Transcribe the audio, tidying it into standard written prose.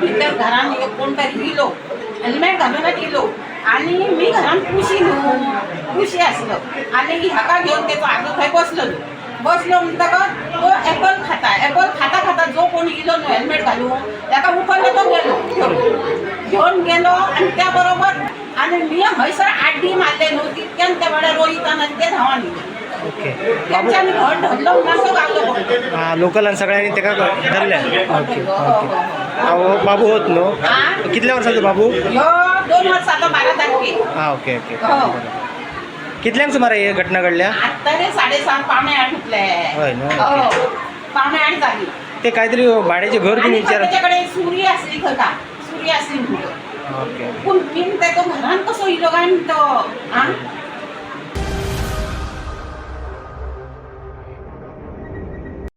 भितर घरान एक कोण तरी इलो हेल्मेट घालूनच इलो आणि मी घरान खुशी आसलो आणि हाका घेवन तेचो आजो थंय बसलो म्हणटकच तो एपल खाता जो कोण इलो न्हू हेल्मेट घालून ताका उखललो तो घेवन गेलो आणि त्या बरोबर आणि मी हयसर आड्डी मारले न्हू तितक्यान त्या वेळार रोहितान आनी ते धांवान येले. ओके त्यांच्यानी घर धरलो म्हणून तो गावलो. हां लोकलान सगळ्यांनी ताका धरल्या. ओके ओके बाबू होत न्हू कितल्या वर्साचो बाबू? ह्यो 2 वर्साचो 12 तारखेक. हां ओके ओके कितल्यांक सुमार हे घटना घडल्या? आत्ता रे 7:30 पावणे 8 म्हटले. हय न्हू पावणे 8 जाली. ते काहीतरी भाड्याचे घर बीन विचार. त्याच्याकडे सुरी असली खता सुरी असली म्हणतो. ओके पूण बीन तेका घरान कसो इलो काय म्हणतो हां